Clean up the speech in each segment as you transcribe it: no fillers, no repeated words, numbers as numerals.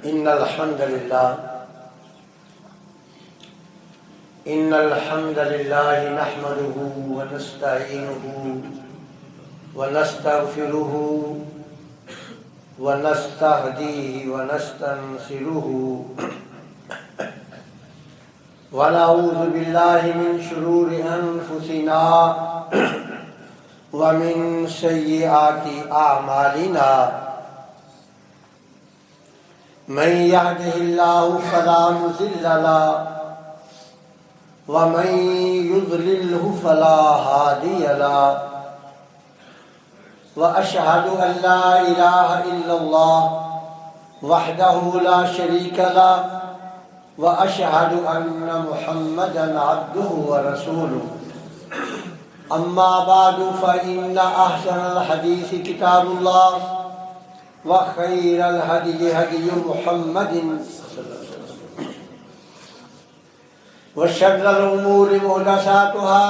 إن الحمد لله نحمده ونستعينه ونستغفره ونستهديه ونستنصره ونعوذ بالله من شرور أنفسنا ومن سيئات أعمالنا من يهده الله فلا مضل له ومن يضلله فلا هادي له وأشهد أن لا إله إلا الله وحده لا شريك له وأشهد أن محمدا عبده ورسوله أما بعد فإن أحسن الحديث كتاب الله وخير الهدي هدي محمد وشر الأمور محدثاتها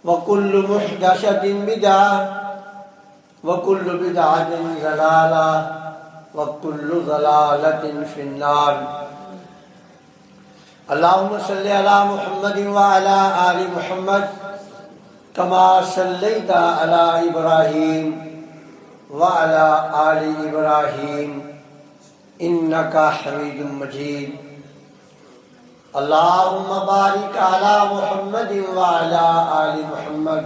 وكل محدثة بدعة وكل بدعة ضلالة وكل ضلالة في النار اللهم صل على محمد وعلى آل محمد كما صليت على إبراهيم وعلى آل إبراهيم إنك حميد مجيد اللهم بارك على محمد وعلى آل محمد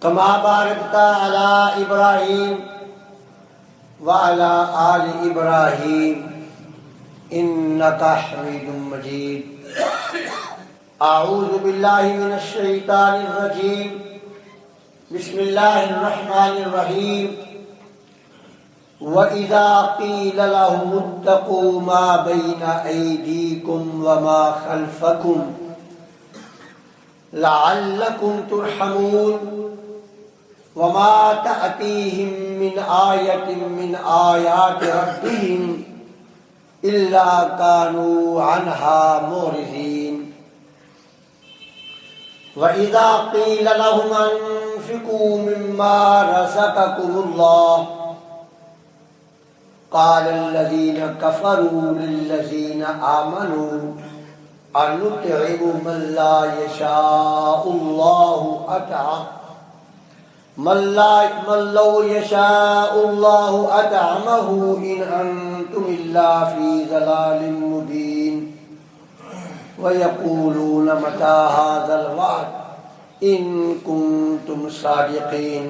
كما باركت على إبراهيم وعلى آل إبراهيم إنك حميد مجيد أعوذ بالله من الشيطان الرجيم بسم الله الرحمن الرحيم وَإِذَا قِيلَ لَهُمُ اتَّقُوا مَا بَيْنَ أَيْدِيكُمْ وَمَا خَلْفَكُمْ لَعَلَّكُمْ تُرْحَمُونَ وَمَا تَأْتِيهِمْ مِنْ آيَةٍ مِنْ آيَاتِ رَبِّهِمْ إِلَّا كَانُوا عَنْهَا مُعْرِضِينَ وَإِذَا قِيلَ لَهُمْ أَنْفِقُوا مِمَّا رَزَقَكُمُ اللَّهُ قال الذين كفروا للذين آمنوا أنطعم من لا يشاء الله من لو يشاء الله أطعمه إن أنتم إلا في ضلال مبين ويقولون متى هذا الوعد إن كنتم صادقين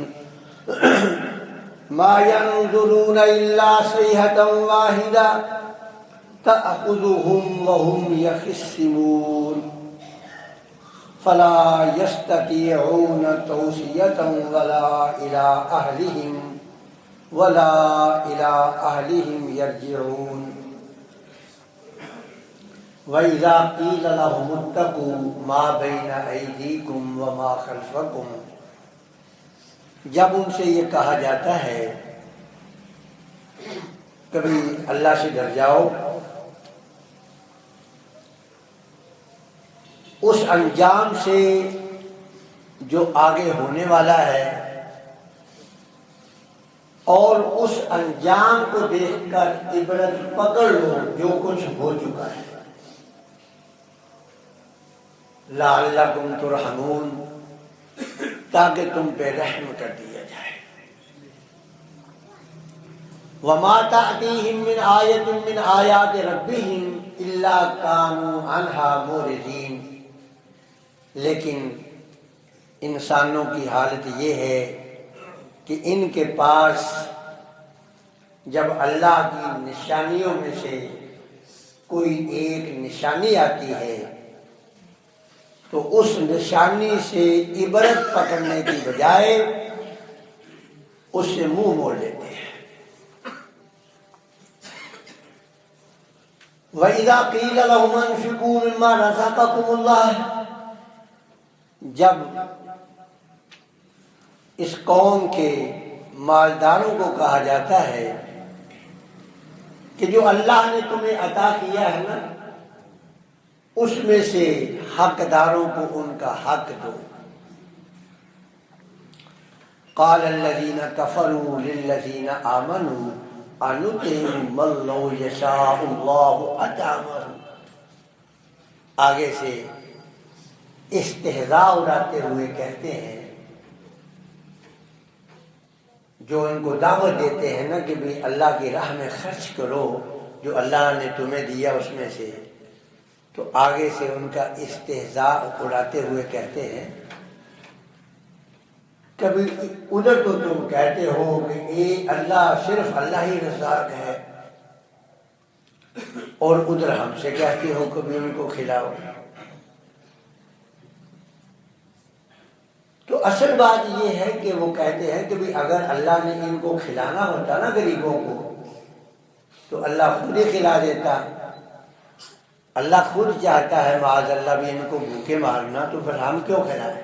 ما ينظرون إلا صيحة واحدة تأخذهم وهم يخصمون فلا يستطيعون توصية ولا إلى أهلهم يرجعون وإذا قيل لهم اتقوا ما بين أيديكم وما خلفكم جب ان سے یہ کہا جاتا ہے کبھی اللہ سے ڈر جاؤ، اس انجام سے جو آگے ہونے والا ہے اور اس انجام کو دیکھ کر عبرت پکڑ لو جو کچھ ہو چکا ہے، لعلکم ترحمون تاکہ تم پہ رحم کر دیا جائے۔ وَمَا تَأْتِيهِم مِّنْ آيَةٍ مِّنْ آيَاتِ رَبِّهِمْ إِلَّا كَانُوا عَنْهَا مُعْرِضِينَ، لیکن انسانوں کی حالت یہ ہے کہ ان کے پاس جب اللہ کی نشانیوں میں سے کوئی ایک نشانی آتی ہے تو اس نشانی سے عبرت پکڑنے کی بجائے اس سے منہ موڑ لیتے ہیں۔ وَإِذَا قِيلَ لَهُمْ أَنْفِقُوا مِمَّا رَزَقَكُمُ اللَّهُ، جب اس قوم کے مالداروں کو کہا جاتا ہے کہ جو اللہ نے تمہیں عطا کیا ہے نا اس میں سے حقداروں کو ان کا حق دو۔ قال الذين كفروا للذين آمنوا انطعم من لو یشاء اللہ اطعمہ. آگے سے استہزاء اڑاتے ہوئے کہتے ہیں جو ان کو دعوت دیتے ہیں نا کہ بھی اللہ کی راہ میں خرچ کرو جو اللہ نے تمہیں دیا اس میں سے، تو آگے سے ان کا استہزاء اڑاتے ہوئے کہتے ہیں کبھی ادھر تو تم کہتے ہو کہ اے اللہ صرف اللہ ہی رزاق ہے، اور ادھر ہم سے کہتے ہو کبھی ان کو کھلاؤ. تو اصل بات یہ ہے کہ وہ کہتے ہیں کہ بھی اگر اللہ نے ان کو کھلانا ہوتا نا غریبوں کو تو اللہ خود ہی کھلا دیتا. اللہ خود چاہتا ہے معاذ اللہ بھی ان کو بھوکے مارنا، تو پھر ہم کیوں کھلائیں؟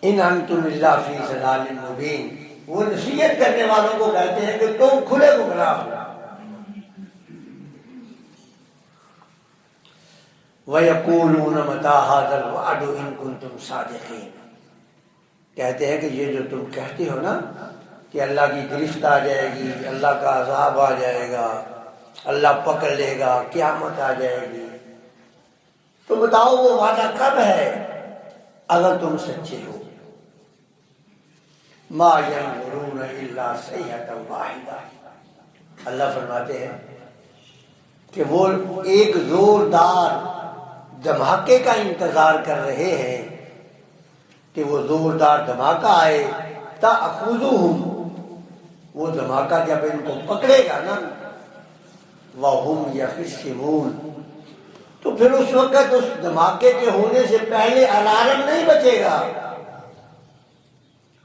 ان انتم الا فی ضلال مبین. وہ نصیحت کرنے والوں کو کہتے ہیں کہ تم کھلے گمراہ ہو. وَيَقُولُونَ مَتَىٰ هَٰذَا الْوَعْدُ إِن كُنتُمْ صَادِقِينَ. کہتے ہیں کہ یہ جو تم کہتے ہو نا کہ اللہ کی گرفت آ جائے گی، اللہ کا عذاب آ جائے گا، اللہ پکڑ لے گا، قیامت آ جائے گی، تو بتاؤ وہ وعدہ کب ہے اگر تم سچے ہو. مَا يَنظُرُونَ إِلَّا صَيْحَةً وَاحِدَةً. اللہ فرماتے ہیں کہ وہ ایک زوردار دھماکے کا انتظار کر رہے ہیں کہ وہ زوردار دھماکہ آئے تأخذهم. وہ دھماکہ جب ان کو پکڑے گا نا وَهُمْ يَخِصِّمُونَ، تو پھر اس وقت اس دھماکے کے ہونے سے پہلے الارم نہیں بچے گا.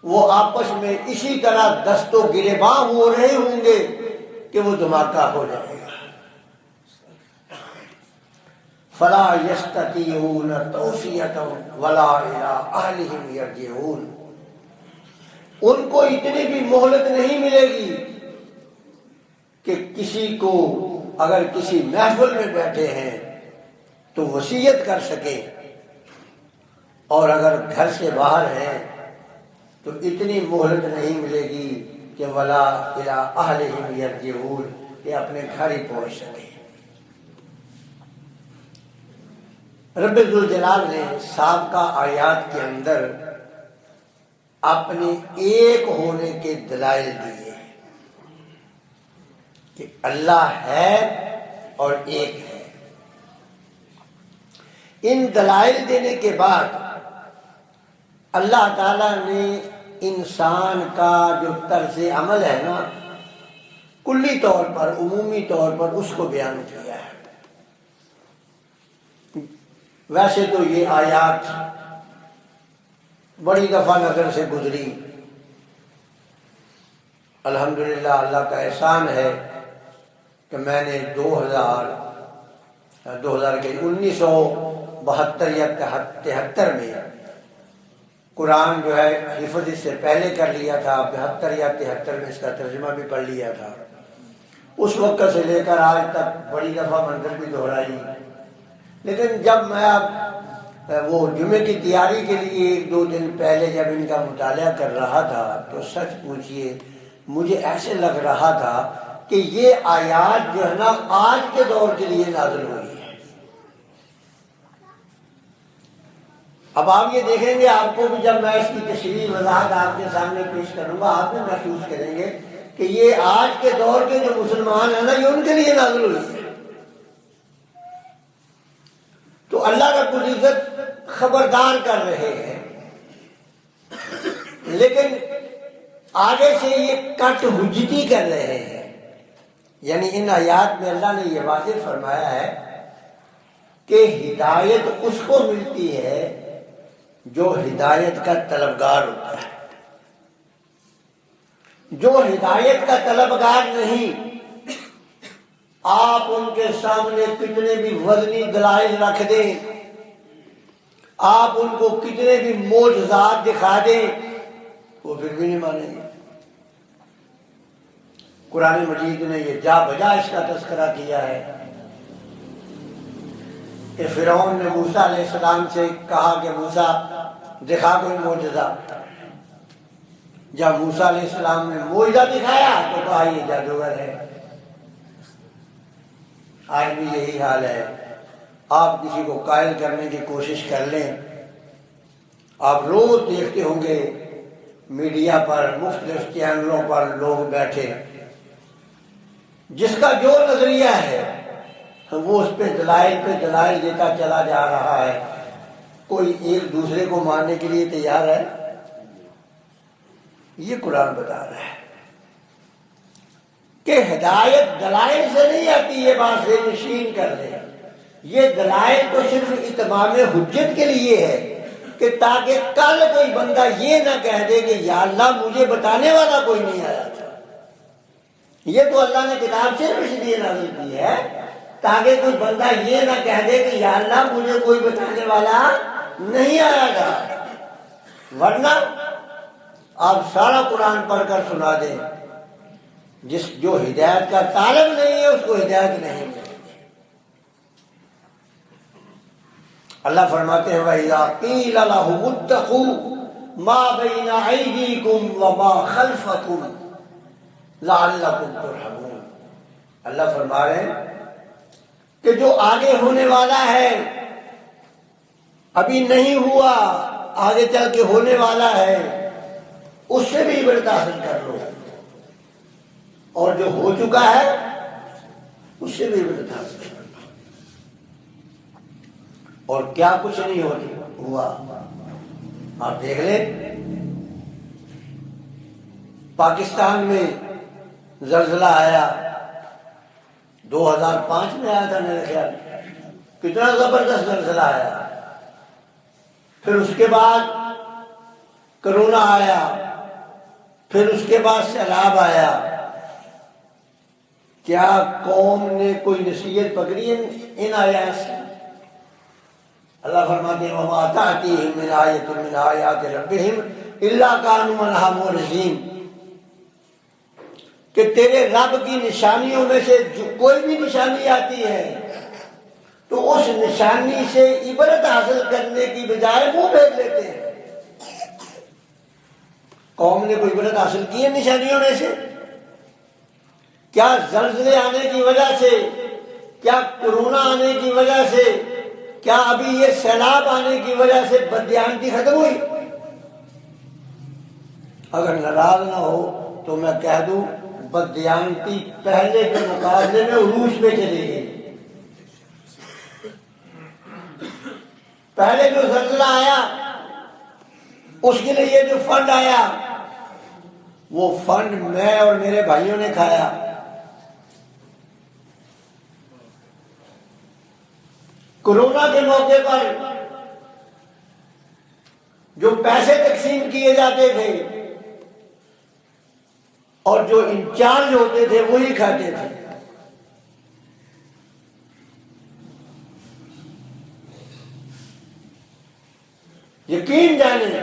وہ آپس میں اسی طرح دست و گریباں ہو رہے ہوں گے کہ وہ دھماکہ ہو جائے گا. فلا یستطیعون توصیۃ ولا الی اہلہم یرجعون. ان کو اتنی بھی مہلت نہیں ملے گی کہ کسی کو اگر کسی محفل میں بیٹھے ہیں تو وصیت کر سکے، اور اگر گھر سے باہر ہیں تو اتنی مہلت نہیں ملے گی کہ ولا الی اہلہم یرجعون، کہ اپنے گھر ہی پہنچ سکے. رب ذوالجلال نے سابقہ آیات کے اندر اپنے ایک ہونے کے دلائل دیے کہ اللہ ہے اور ایک ہے. ان دلائل دینے کے بعد اللہ تعالی نے انسان کا جو طرز عمل ہے نا کلی طور پر عمومی طور پر اس کو بیان کیا ہے. ویسے تو یہ آیات بڑی دفعہ نظر سے گزری. الحمدللہ اللہ کا احسان ہے کہ میں نے 1972 یا 73 میں قرآن جو ہے حفظ اس سے پہلے کر لیا تھا. 72 یا 73 میں اس کا ترجمہ بھی پڑھ لیا تھا. اس وقت سے لے کر آج تک بڑی دفعہ منظر بھی دہرائی. لیکن جب میں اب وہ جمعے کی تیاری کے لیے 1-2 دن پہلے جب ان کا مطالعہ کر رہا تھا تو سچ پوچھئے مجھے ایسے لگ رہا تھا کہ یہ آیات جو ہے نا آج کے دور کے لیے نازل ہوئی ہے. اب آپ یہ دیکھیں گے، آپ کو بھی جب میں اس کی تشریح وضاحت آپ کے سامنے پیش کروں گا آپ بھی محسوس کریں گے کہ یہ آج کے دور کے جو مسلمان ہیں نا یہ ان کے لیے نازل ہوئی ہے. تو اللہ رب العزت خبردار کر رہے ہیں، لیکن آگے سے یہ کٹ حجتی کر رہے ہیں. یعنی ان آیات میں اللہ نے یہ واضح فرمایا ہے کہ ہدایت اس کو ملتی ہے جو ہدایت کا طلبگار ہوتا ہے. جو ہدایت کا طلبگار نہیں، آپ ان کے سامنے کتنے بھی وزنی دلائل رکھ دیں، آپ ان کو کتنے بھی معجزات دکھا دیں، وہ پھر بھی نہیں مانیں گے. قرآن مجید نے یہ جا بجا اس کا تذکرہ کیا ہے کہ فرعون نے موسیٰ علیہ السلام سے کہا کہ موسیٰ دکھا کوئی معجزہ. جب موسیٰ علیہ السلام نے معجزہ دکھایا تو کہا یہ جادوگر ہے۔ آج بھی یہی حال ہے، آپ کسی کو قائل کرنے کی کوشش کر لیں، آپ روز دیکھتے ہوں گے میڈیا پر مختلف چینلوں پر لوگ بیٹھے، جس کا جو نظریہ ہے وہ اس پہ دلائل دیتا چلا جا رہا ہے۔ کوئی ایک دوسرے کو ماننے کے لیے تیار ہے؟ یہ قرآن بتا رہا ہے کہ ہدایت دلائل سے نہیں آتی، یہ بات سے نشین کر لیں۔ یہ دلائل تو صرف اتمام حجت کے لیے ہے کہ تاکہ کل کوئی بندہ یہ نہ کہہ دے کہ یا اللہ مجھے بتانے والا کوئی نہیں آیا تھا۔ یہ تو اللہ نے کتاب صرف اس لیے نازل کی ہے تاکہ کوئی بندہ یہ نہ کہہ دے کہ یا اللہ مجھے کوئی بتانے والا نہیں آیا تھا، ورنہ آپ سارا قرآن پڑھ کر سنا دیں، جو ہدایت کا طالب نہیں ہے اس کو ہدایت نہیں ملے۔ اللہ فرماتے ہیں وَإِذَا قِيلَ لَهُمُ اتَّقُوا مَا بَيْنَ أَيْدِيكُمْ وَمَا خَلْفَكُمْ لَعَلَّكُمْ تُرْحَمُونَ۔ اللہ فرما رہے ہیں کہ جو آگے ہونے والا ہے، ابھی نہیں ہوا، آگے چل کے ہونے والا ہے، اس سے بھی عبرت حاصل کر لو، اور جو ہو چکا ہے اس سے بھی عبرت حاصل کر لو۔ اور کیا کچھ نہیں ہوا، آپ دیکھ لیں پاکستان میں زلزلہ آیا، 2005 میں آیا تھا میرے خیال، کتنا زبردست زلزلہ آیا۔ پھر اس کے بعد کرونا آیا، پھر اس کے بعد سیلاب آیا۔ کیا قوم نے کوئی نصیحت پکڑی ان آیات سے؟ اللہ فرماتے ہیں وَمَا تَأْتِيهِم مِّنْ آیَةٍ مِّنْ آیَاتِ رَبِّهِمْ إِلَّا كَانُوا عَنْهَا مُعْرِضِينَ، کہ تیرے رب کی نشانیوں میں سے جو کوئی بھی نشانی آتی ہے تو اس نشانی سے عبرت حاصل کرنے کی بجائے منہ پھیر لیتے ہیں۔ قوم نے کوئی عبرت حاصل کی ہے نشانیوں میں سے؟ کیا زلزلے آنے کی وجہ سے، کیا کورونا آنے کی وجہ سے، کیا ابھی یہ سیلاب آنے کی وجہ سے بددیانتی ختم ہوئی؟ اگر ناراض نہ ہو تو میں کہہ دوں بددیانتی پہلے کے مقابلے میں عروج پہ چلی گئی۔ پہلے جو زلزلہ آیا اس کے لیے یہ جو فنڈ آیا، وہ فنڈ میں اور میرے بھائیوں نے کھایا۔ کورونا کے موقع پر جو پیسے تقسیم کیے جاتے تھے اور جو انچارج ہوتے تھے وہی کھاتے تھے۔ یقین جانیں،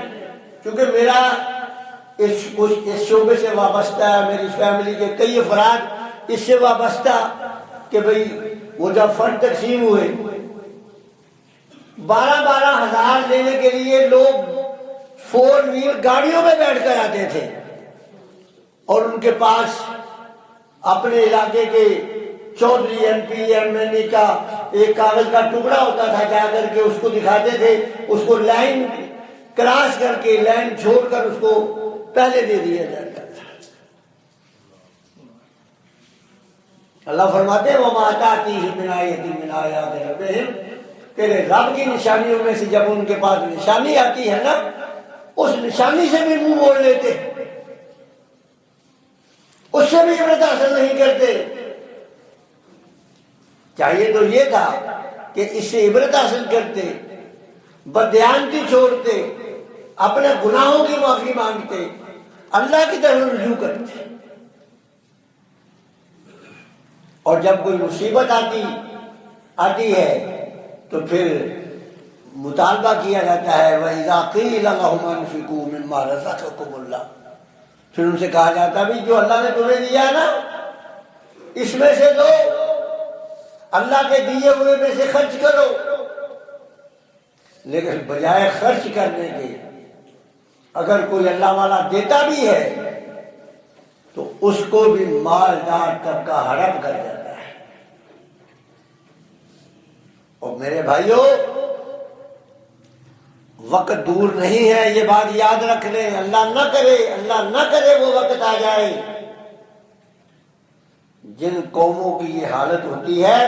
کیونکہ میرا اس شعبے سے وابستہ ہے، میری فیملی کے کئی افراد اس سے وابستہ، کہ بھئی وہ جب فنڈ تقسیم ہوئے 12 ہزار لینے کے لیے لوگ 4 وہیل گاڑیوں میں بیٹھ کر آتے تھے، اور ان کے پاس اپنے علاقے کے چودھری M P M N A کا ایک کاغذ کا ٹکڑا ہوتا تھا، جا کر کے اس کو دکھاتے تھے، اس کو لائن کراس کر کے، لائن چھوڑ کر اس کو پہلے دے دیا جاتا تھا۔ اللہ فرماتے ہیں وَمَا تَأْتِيهِم مِّنْ آیَةٍ مِّنْ آیَاتِ رَبِّهِمْ، تیرے رب کی نشانیوں میں سے جب ان کے پاس نشانی آتی ہے نا، اس نشانی سے بھی منہ موڑ لیتے، اس سے بھی عبرت حاصل نہیں کرتے۔ چاہیے تو یہ تھا کہ اس سے عبرت حاصل کرتے، بددیانتی چھوڑتے، اپنے گناہوں کی معافی مانگتے، اللہ کی طرف رجوع کرتے، اور جب کوئی مصیبت آتی ہے تو پھر مطالبہ کیا جاتا ہے وَإِذَا قِيلَ لَهُمْ أَنفِقُوا مِمَّا رَزَقَكُمُ اللَّهُ، پھر ان سے کہا جاتا ہے جو اللہ نے تمہیں دیا نا اس میں سے دو، اللہ کے دیے ہوئے میں سے خرچ کرو۔ لیکن بجائے خرچ کرنے کے اگر کوئی اللہ والا دیتا بھی ہے تو اس کو بھی مالدار طبقہ ہڑپ کر جاتا ہے۔ اور میرے بھائیوں، وقت دور نہیں ہے، یہ بات یاد رکھ لیں۔ اللہ نہ کرے وہ وقت آ جائے جن قوموں کی یہ حالت ہوتی ہے۔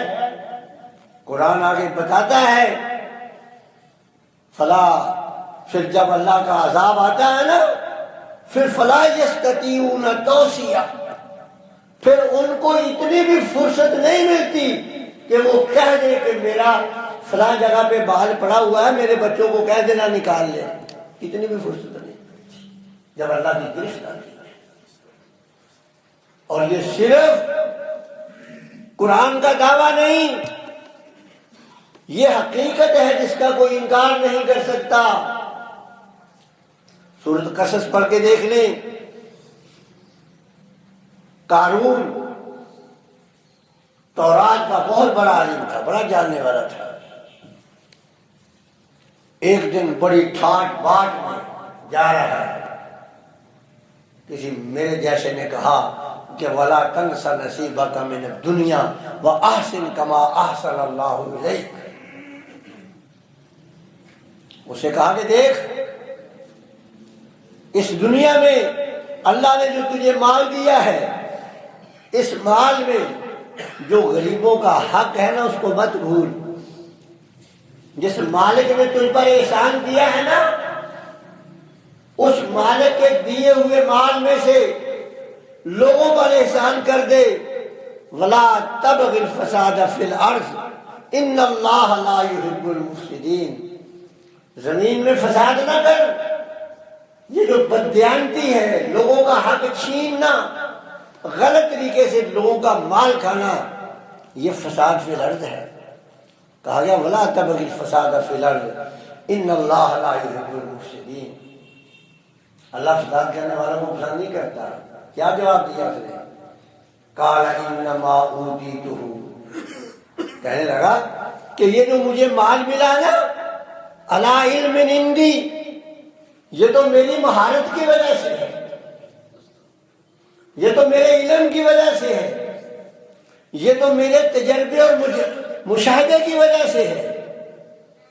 قرآن آگے بتاتا ہے فلا، پھر جب اللہ کا عذاب آتا ہے نا، پھر فلا یستطیعون توصیہ، پھر ان کو اتنی بھی فرصت نہیں ملتی کہ وہ کہہ دے کہ میرا فلاں جگہ پہ بال پڑا ہوا ہے، میرے بچوں کو کہہ دینا نکال لے، اتنی بھی فرصت نہیں ملتی جب اللہ کی گرفت آتی ہے۔ اور یہ صرف قرآن کا دعویٰ نہیں، یہ حقیقت ہے جس کا کوئی انکار نہیں کر سکتا۔ سورۃ قصص پڑھ کے دیکھ لیں۔ قارون تورات کا بہت بڑا عالم تھا، بڑا جاننے والا تھا۔ ایک دن بڑی ٹھاٹ باٹ میں جا رہا ہے، کسی میرے جیسے نے کہا کہ وَلَا تَنْسَ نَصِيبَكَ مِنَ الدُّنْيَا وَأَحْسِنْ كَمَا أَحْسَنَ اللَّهُ إِلَيْكَ۔ اسے کہا کہ دیکھ، اس دنیا میں اللہ نے جو تجھے مال دیا ہے، اس مال میں جو غریبوں کا حق ہے نا اس کو مت بھول۔ جس مالک نے تجھ پر احسان کیا ہے نا، اس مالک کے دیے ہوئے مال میں سے لوگوں پر احسان کر دے۔ وَلَا تَبْغِ الْفَسَادَ فِي الْأَرْضِ إِنَّ اللَّهَ لَا يُحِبُّ الْمُفْسِدِينَ۔ زمین میں فساد نہ کر۔ یہ جو بددیانتی ہے، لوگوں کا حق چھیننا، غلط طریقے سے لوگوں کا مال کھانا، یہ فساد فی الارض ہے۔ کہا گیا وَلَا تَبْغِ الْفَسَادَ فِي الْأَرْضِ إِنَّ اللَّهَ لَا يُحِبُّ الْمُفْسِدِينَ۔ اللہ فساد کرنے والوں کو پسند نہیں کرتا۔ کیا جواب دیا اس نے؟ قَالَ إِنَّمَا أُوتِيتُهُ، کہنے لگا کہ یہ جو مجھے مال ملا نا، عَلَىٰ عِلْمٍ عِندِي، یہ تو میری مہارت کی وجہ سے ہے، یہ تو میرے علم کی وجہ سے ہے، یہ تو میرے تجربے اور مشاہدے کی وجہ سے ہے،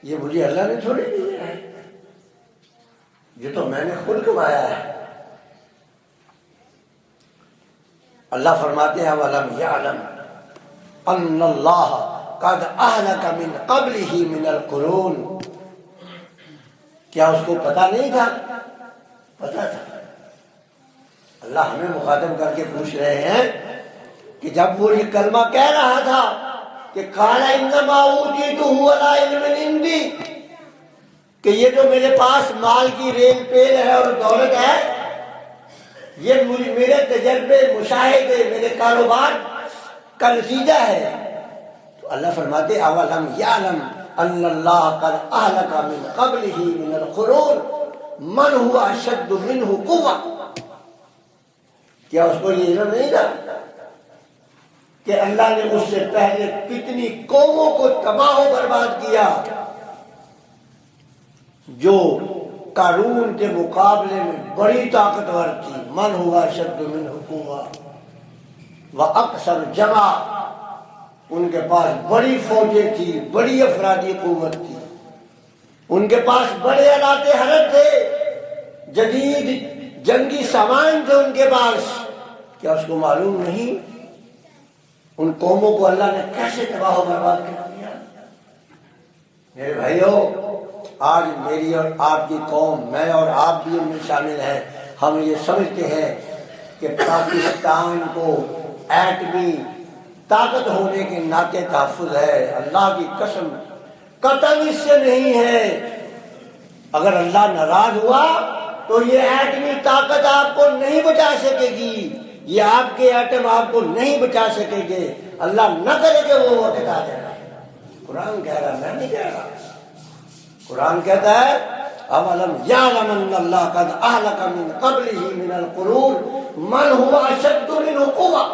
یہ مجھے اللہ نے تھوڑی دیا ہے، یہ تو میں نے خود کمایا ہے۔ اللہ فرماتے ہیں وَلَمْ يَعْلَمْ أَنَّ اللَّهَ قَدْ أَهْلَكَ مِنْ قَبْلِهِ مِنَ الْقُرُونِ۔ کیا اس کو پتا نہیں تھا؟ پتا تھا۔ اللہ ہمیں مخاطب کر کے پوچھ رہے ہیں کہ جب وہ یہ کلمہ کہہ رہا تھا کہ قَالَ إِنَّمَا أُوتِيتُهُ عَلَىٰ عِلْمٍ عِندِي، کہ یہ جو میرے پاس مال کی ریل پیل ہے اور دولت ہے، یہ میرے تجربے، مشاہدے، میرے کاروبار کا نتیجہ ہے۔ تو اللہ فرماتے اَوَلَمْ يَعْلَمْ أَنَّ اللَّهَ قَدْ أَهْلَكَ مِنْ قَبْلِهِ مِنَ الْقُرُونِ مَنْ هُوَ أَشَدُّ مِنْهُ قُوَّةً۔ کیا اس کو یہ علم نہیں تھا کہ اللہ نے اس سے پہلے کتنی قوموں کو تباہ و برباد کیا جو قارون کے مقابلے میں بڑی طاقتور تھی؟ من ہوا اشد منہ قوہ واکثر جمع، ان کے پاس بڑی فوجیں تھی، بڑی افرادی قوت تھی، ان کے پاس بڑے آلات حرب تھے، جدید جنگی سامان تھے ان کے پاس۔ کیا اس کو معلوم نہیں ان قوموں کو اللہ نے کیسے تباہ و برباد کر دیا؟ میرے بھائیو، آج میری اور آپ کی قوم، میں اور آپ بھی ان میں شامل ہیں، ہم یہ سمجھتے ہیں کہ پاکستان کو ایٹمی طاقت ہونے کے ناطے تحفظ ہے۔ اللہ کی قسم قطعاً اس سے نہیں ہے۔ اگر اللہ ناراض ہوا تو یہ ایٹمی طاقت آپ کو نہیں بچا سکے گی، یہ آپ کے ایٹم آپ کو نہیں بچا سکے گے۔ اللہ نہ کرے کہ وہ وقت آ جائے۔ قرآن کہہ رہا، میں نہیں کہہ رہا۔ قرآن کہتا ہے اَوَلَمْ يَعْلَمْ أَنَّ اللَّهَ قَدْ أَهْلَكَ مِنْ قَبْلِهِ مِنَ الْقُرُونِ مَنْ هُوَ أَشَدُّ مِنْهُ قُوَّةً،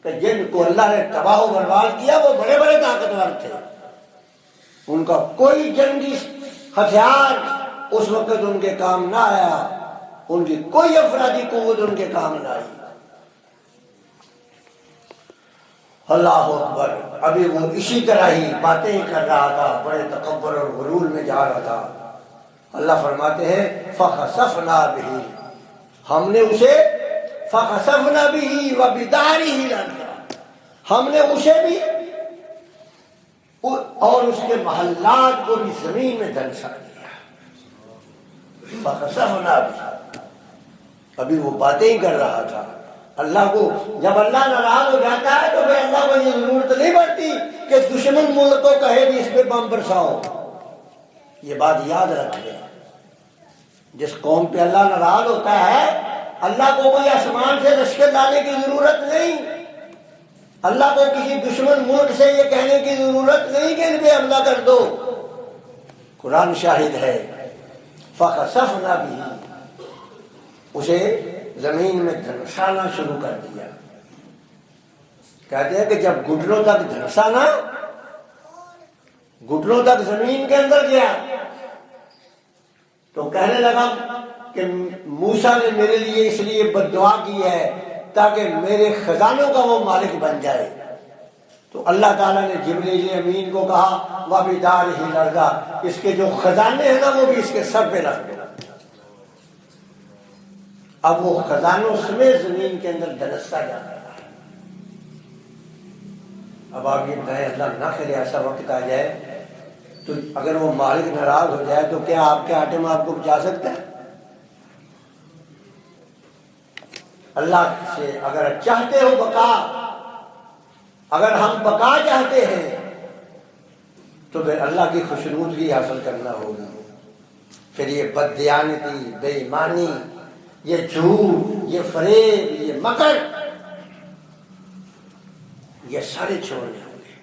کہ جن کو اللہ نے تباہ و برباد کیا وہ بڑے بڑے طاقتور تھے، ان کا کوئی جنگی ہتھیار، اس وقت ان کے کام نہ آیا، ان کی کوئی افرادی قوت ان کے کام نہ آئی۔ اللہ اکبر۔ ابھی وہ اسی طرح ہی باتیں ہی کر رہا تھا، بڑے تکبر اور غرور میں جا رہا تھا۔ اللہ فرماتے ہیں فخسفنا بہ، ہم نے اسے فخسفنا بہ وبدارہ الارض، ہم نے اسے بھی اور اس کے محلات کو بھی زمین میں دھنسا دیا۔ فخسفنا بہ، ابھی وہ باتیں ہی کر رہا تھا۔ اللہ کو جب اللہ ناراض ہو جاتا ہے تو پھر اللہ کو یہ ضرورت نہیں پڑتی کہ دشمن ملک کو کہے بھی اس پہ بم برساؤ۔ یہ بات یاد رکھ لیں، جس قوم پہ اللہ ناراض ہوتا ہے اللہ کو کوئی آسمان سے لشکر لانے کی ضرورت نہیں، اللہ کو کسی دشمن ملک سے یہ کہنے کی ضرورت نہیں کہ ان پہ حملہ کر دو۔ قرآن شاہد ہے فخسفنا بہ، اسے زمین میں دھنسانا شروع کر دیا۔ کہتے ہیں کہ جب گھٹنوں تک دھنسا نا، گھٹنوں تک زمین کے اندر گیا تو کہنے لگا کہ موسیٰ نے میرے لیے اس لیے بد دعا کی ہے تاکہ میرے خزانوں کا وہ مالک بن جائے۔ تو اللہ تعالیٰ نے جبریل امین کو کہا وبدارہ الارض، اس کے جو خزانے ہیں نا وہ بھی اس کے سر پہ رکھ دو۔ اب وہ خزانوں سمیت زمین کے اندر دھنستا جا رہا ہے۔ اب آپ یہ بتائیں اللہ نہ کرے ایسا وقت آ جائے تو اگر وہ مالک ناراض ہو جائے تو کیا آپ کے آٹے میں آپ کو بچا سکتا ہے؟ اللہ سے اگر چاہتے ہو بقا، اگر ہم بقا چاہتے ہیں تو پھر اللہ کی خوشنودگی حاصل کرنا ہوگی۔ پھر یہ بددیانتی، بے ایمانی، یہ جھوٹ، یہ فریب، یہ مکر، یہ سارے چھوڑنے ہوں گے۔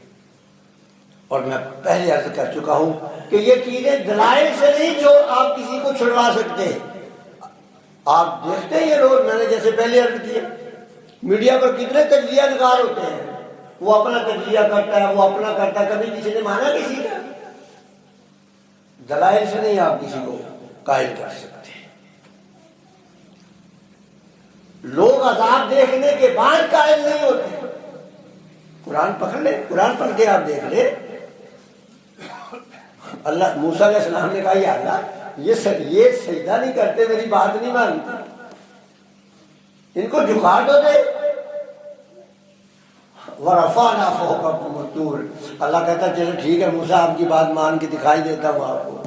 اور میں پہلے عرض کر چکا ہوں کہ یہ چیزیں دلائل سے نہیں جو آپ کسی کو چھڑوا سکتے۔ آپ دیکھتے ہیں یہ لوگ، میں نے جیسے پہلے عرض کیا، میڈیا پر کتنے تجزیہ نگار ہوتے ہیں، وہ اپنا تجزیہ کرتا ہے، وہ اپنا کرتا ہے، کبھی کسی نے مانا کسی کا؟ دلائل سے نہیں آپ کسی کو قائل کر سکتے۔ لوگ عذاب دیکھنے کے بعد قائل نہیں ہوتے۔ قرآن پکڑ لیں، قرآن پڑھ کے آپ دیکھ لیں۔ اللہ موسیٰ علیہ السلام نے کہا یا اللہ یہ سجدہ نہیں کرتے، میری بات نہیں مانتے، ان کو جھکا دو دے۔ وَرَفَعْنَا فَوْقَكُمُ الطُّورَ، اللہ کہتا چلو ٹھیک ہے موسیٰ آپ کی بات مان کے دکھائی دیتا ہوں آپ کو۔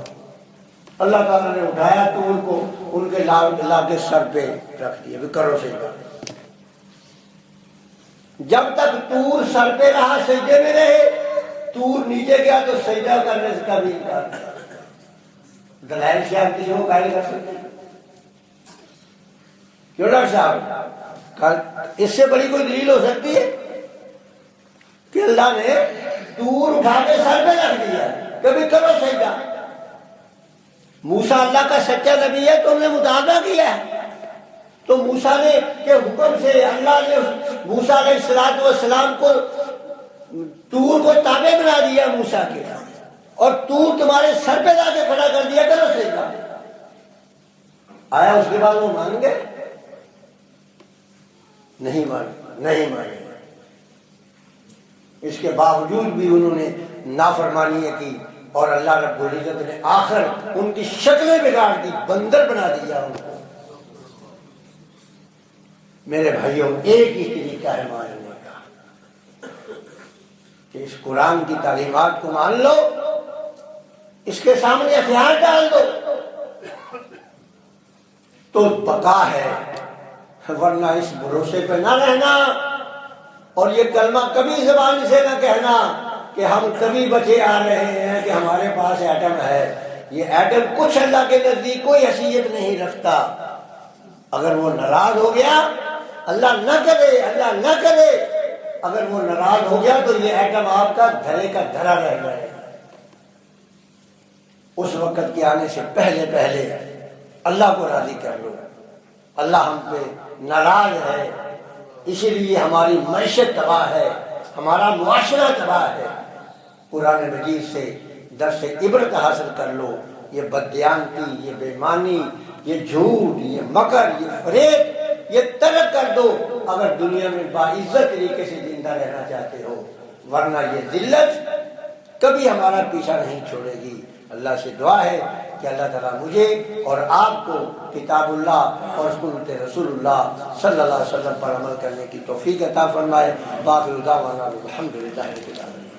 اللہ تعالیٰ نے اٹھایا طور کو، ان کے لا کے سر پہ رکھ دیا، بھی کرو سجدہ۔ جب تک طور سر پہ رہا سجدے میں رہے، طور نیچے گیا تو سجدہ کرنے سے کبھی انکار کیا۔ دلائل سے آپ کسی کو قائل کر سکتے ہیں؟ کیوں ڈاکٹر صاحب؟ اس سے بڑی کوئی دلیل ہو سکتی ہے کہ اللہ نے طور اٹھا کے سر پہ رکھ دیا، کبھی کرو سجدہ۔ موسیٰ اللہ کا سچا نبی ہے تو انہوں نے مطالبہ کیا ہے، تو موسیٰ نے کے حکم سے اللہ نے موسیٰ علیہ السلام کو طور کو تابع بنا دیا موسیٰ کے، اور طور تمہارے سر پہ لا کے کھڑا کر دیا، کرو سجدہ۔ آیا اس کے بعد وہ مان گئے؟ نہیں مانے۔ اس کے باوجود بھی انہوں نے نافرمانی کی اور اللہ رب العزت نے آخر ان کی شکلیں بگاڑ دی، بندر بنا دیا ان کو۔ میرے بھائیوں ایک ہی طریقہ ہے ماننے کا کہ اس قرآن کی تعلیمات کو مان لو، اس کے سامنے ہتھیار ڈال دو تو بقا ہے، ورنہ اس بھروسے پہ نہ رہنا اور یہ کلمہ کبھی زبان سے نہ کہنا کہ ہم کبھی بچے آ رہے ہیں کہ ہمارے پاس ایٹم ہے۔ یہ ایٹم کچھ اللہ کے نزدیک کوئی حیثیت نہیں رکھتا۔ اگر وہ ناراض ہو گیا، اللہ نہ کرے اگر وہ ناراض ہو گیا تو یہ ایٹم آپ کا دھرے کا دھرا رہ جائے گا۔ اس وقت کے آنے سے پہلے اللہ کو راضی کر لو۔ اللہ ہم پہ ناراض ہے، اسی لیے ہماری معیشت تباہ ہے، ہمارا معاشرہ تباہ ہے۔ قرآن مجید سے درس عبرت حاصل کر لو، یہ بددیانتی، یہ بےمانی، یہ جھوٹ، یہ مکر، یہ فریب، یہ ترک کر دو اگر دنیا میں باعزت طریقے سے زندہ رہنا چاہتے ہو، ورنہ یہ ذلت کبھی ہمارا پیچھا نہیں چھوڑے گی۔ اللہ سے دعا ہے کہ اللہ تعالیٰ مجھے اور آپ کو کتاب اللہ اور سنت رسول اللہ صلی اللہ علیہ وسلم پر عمل کرنے کی توفیق عطا فرمائے۔ باقی دعوانا الحمدللہ رب العالمین۔